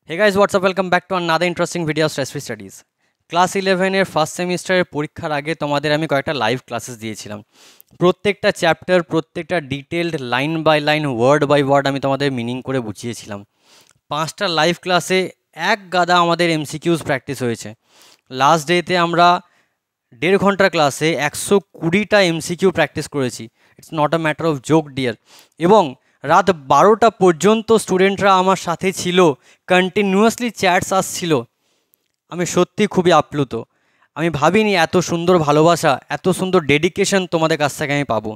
Hey guys, what's up? Welcome back to another interesting video of Stress Free Studies. Class 11 এর first সেমিস্টারের পরীক্ষার আগে তোমাদের আমি কয়েকটা লাইভ ক্লাসেস দিয়েছিলাম। প্রত্যেকটা চ্যাপ্টার, প্রত্যেকটা detailed line by line, word by word আমি তোমাদের মিনিং করে বুঝিয়েছিলাম। 5টা লাইভ ক্লাসে এক গাদা আমাদের এমসিকিউজ প্র্যাকটিস হয়েছে। লাস্ট ডেতে আমরা 1.5 ঘন্টার ক্লাসে 120টা এমসিকিউ প্র্যাকটিস করেছি। It's not a matter of joke dear. এবং রাত 12টা পর্যন্ত স্টুডেন্টরা আমার সাথে ছিল, কন্টিনিউয়াসলি চ্যাটস আসছিল। আমি সত্যি খুবই আপ্লুত। আমি ভাবিনি এত সুন্দর ভালোবাসা, এত সুন্দর ডেডিকেশন তোমাদের কাছ থেকে আমি পাবো।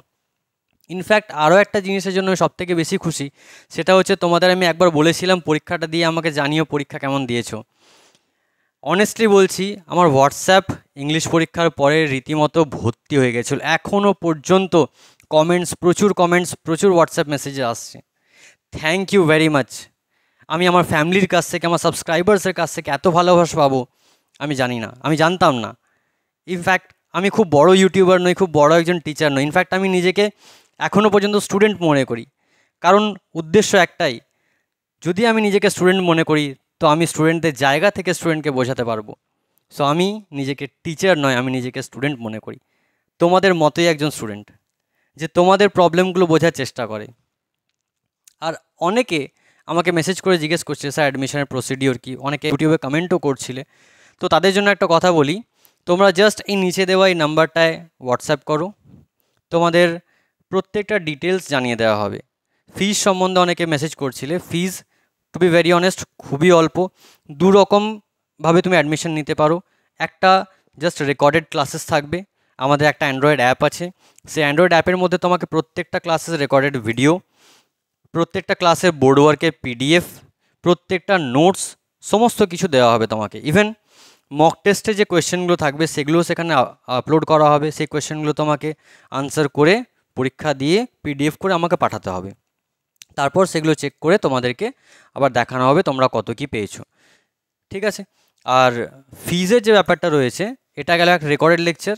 ইনফ্যাক্ট আরও একটা জিনিসের জন্য সবথেকে বেশি খুশি, সেটা হচ্ছে তোমাদের আমি একবার বলেছিলাম পরীক্ষাটা দিয়ে আমাকে জানিও পরীক্ষা কেমন দিয়েছো। অনেস্টলি বলছি, আমার হোয়াটসঅ্যাপ ইংলিশ পরীক্ষার পরে রীতিমতো ভর্তি হয়ে গেছিলো। এখনও পর্যন্ত কমেন্টস, প্রচুর হোয়াটসঅ্যাপ মেসেজে আসছে। Thank you very much. আমি আমার ফ্যামিলির কাছ থেকে, আমার সাবস্ক্রাইবার্সের কাছ থেকে এত ভালোবাসা পাবো আমি জানি না, আমি জানতাম না। ইনফ্যাক্ট আমি খুব বড় ইউটিউবার নই, খুব বড় একজন টিচার নই। ইনফ্যাক্ট আমি নিজেকে এখনও পর্যন্ত স্টুডেন্ট মনে করি, কারণ উদ্দেশ্য একটাই, যদি আমি নিজেকে স্টুডেন্ট মনে করি তো আমি স্টুডেন্টদের জায়গা থেকে স্টুডেন্টকে বোঝাতে পারবো। সো আমি নিজেকে টিচার নয়, আমি নিজেকে স্টুডেন্ট মনে করি, তোমাদের মতোই একজন স্টুডেন্ট, যে তোমাদের প্রবলেমগুলো বোঝার চেষ্টা করে। আর অনেকে আমাকে মেসেজ করে জিজ্ঞেস করছে, স্যার অ্যাডমিশনের প্রসিডিওর কি, অনেকে ইউটিউবে কমেন্টও করছিলে। তো তাদের জন্য একটা কথা বলি, তোমরা জাস্ট এই নিচে দেওয়া এই নাম্বারটায় হোয়াটসঅ্যাপ করো, তোমাদের প্রত্যেকটা ডিটেলস জানিয়ে দেওয়া হবে। ফিজ সম্বন্ধে অনেকে মেসেজ করছিলে। ফিজ, টু বি ভেরি অনেস্ট, খুবই অল্প। দু রকমভাবে তুমি অ্যাডমিশন নিতে পারো। একটা জাস্ট রেকর্ডেড ক্লাসেস থাকবে, আমাদের একটা অ্যান্ড্রয়েড অ্যাপ আছে, সেই অ্যান্ড্রয়েড অ্যাপের মধ্যে তোমাকে প্রত্যেকটা ক্লাসেস রেকর্ডেড ভিডিও, প্রত্যেকটা ক্লাসের বোর্ড ওয়ার্কের পিডিএফ, প্রত্যেকটা নোটস, সমস্ত কিছু দেওয়া হবে তোমাকে। ইভেন মক টেস্টে যে কোয়েশ্চেনগুলো থাকবে সেগুলোও সেখানে আপলোড করা হবে। সেই কোয়েশ্চেনগুলো তোমাকে আনসার করে, পরীক্ষা দিয়ে পিডিএফ করে আমাকে পাঠাতে হবে। তারপর সেগুলো চেক করে তোমাদেরকে আবার দেখানো হবে তোমরা কত কি পেয়েছো। ঠিক আছে? আর ফিজের যে ব্যাপারটা রয়েছে, এটা গেল একটা রেকর্ডেড লেকচার।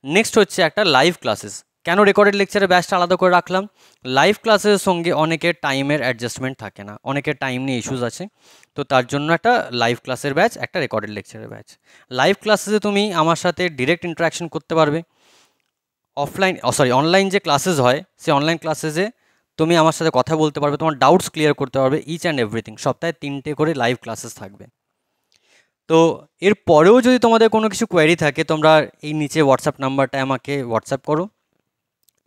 নেক্সট হচ্ছে একটা লাইভ ক্লাসেস। কেন রেকর্ডেড লেকচারের ব্যাচটা আলাদা করে রাখলাম? লাইভ ক্লাসের সঙ্গে অনেকের টাইমের অ্যাডজাস্টমেন্ট থাকে না, অনেকের টাইম নিয়ে ইস্যুস আছে। তো তার জন্য একটা লাইভ ক্লাসের ব্যাচ, একটা রেকর্ডেড লেকচারের ব্যাচ। লাইভ ক্লাসেসে তুমি আমার সাথে ডিরেক্ট ইন্টারাকশন করতে পারবে। অনলাইন যে ক্লাসেস হয়, সেই অনলাইন ক্লাসেসে তুমি আমার সাথে কথা বলতে পারবে, তোমার ডাউটস ক্লিয়ার করতে পারবে, ইচ অ্যান্ড এভরিথিং। সপ্তাহে 3টে করে লাইভ ক্লাসেস থাকবে। তো এর পরেও যদি তোমাদের কোনো কিছু কোয়েরি থাকে, তোমরা এই নিচে হোয়াটসঅ্যাপ নাম্বারটায় আমাকে হোয়াটসঅ্যাপ করো।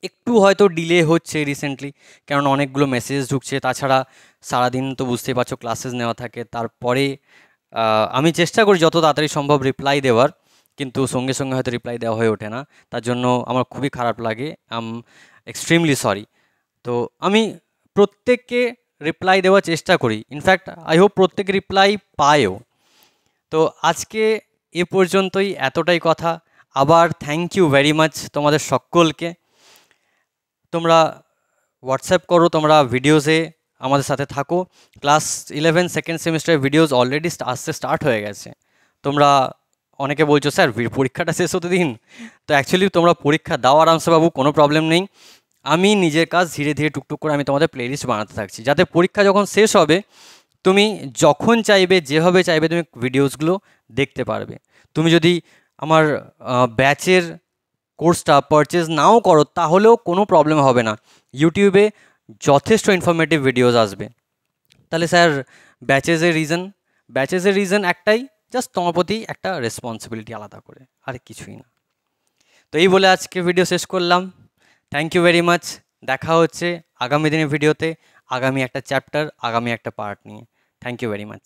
একটু হয়তো ডিলে হচ্ছে রিসেন্টলি, কারণ অনেকগুলো মেসেজ ঢুকছে। তাছাড়া সারাদিন তো বুঝতেই পারছো ক্লাসেস নেওয়া থাকে। তারপরে আমি চেষ্টা করি যত তাড়াতাড়ি সম্ভব রিপ্লাই দেওয়ার, কিন্তু সঙ্গে সঙ্গে হয়তো রিপ্লাই দেওয়া হয়ে ওঠে না। তার জন্য আমার খুবই খারাপ লাগে, এক্সট্রিমলি সরি। তো আমি প্রত্যেককে রিপ্লাই দেওয়ার চেষ্টা করি। ইনফ্যাক্ট আই হোপ প্রত্যেকে রিপ্লাই পায়ও। তো আজকে এ পর্যন্তই, এতটাই কথা। আবার থ্যাংক ইউ ভেরি মাচ তোমাদের সকলকে। তোমরা হোয়াটসঅ্যাপ করো, তোমরা ভিডিওসে আমাদের সাথে থাকো। ক্লাস 11 সেকেন্ড সেমিস্টারের ভিডিওস অলরেডি আসতে স্টার্ট হয়ে গেছে। তোমরা অনেকে বলছো, স্যার পরীক্ষাটা শেষ হতে দিন। তো অ্যাকচুয়ালি তোমরা পরীক্ষা দাও আরামসে বাবু, কোনো প্রবলেম নেই। আমি নিজের কাজ ধীরে ধীরে টুকটুক করে আমি তোমাদের প্লেলিস্ট বানাতে থাকছি, যাতে পরীক্ষা যখন শেষ হবে তুমি যখন চাইবে, যেভাবে চাইবে তুমি ভিডিওসগুলো দেখতে পারবে। তুমি যদি আমার ব্যাচের কোর্সটা পারচেজ নাও করো তাহলেও কোনো প্রবলেম হবে না, ইউটিউবে যথেষ্ট ইনফরমেটিভ ভিডিওস আসবে। তাহলে স্যার ব্যাচেসের রিজন একটাই, জাস্ট তোমার প্রতি একটা রেসপন্সিবিলিটি আলাদা করে, আর কিছুই না। তো এই বলে আজকে ভিডিও শেষ করলাম। Thank you very much. দেখা হচ্ছে আগামী দিনের ভিডিওতে, আগামী একটা চ্যাপ্টার, আগামী একটা পার্ট নিয়ে। Thank you very much.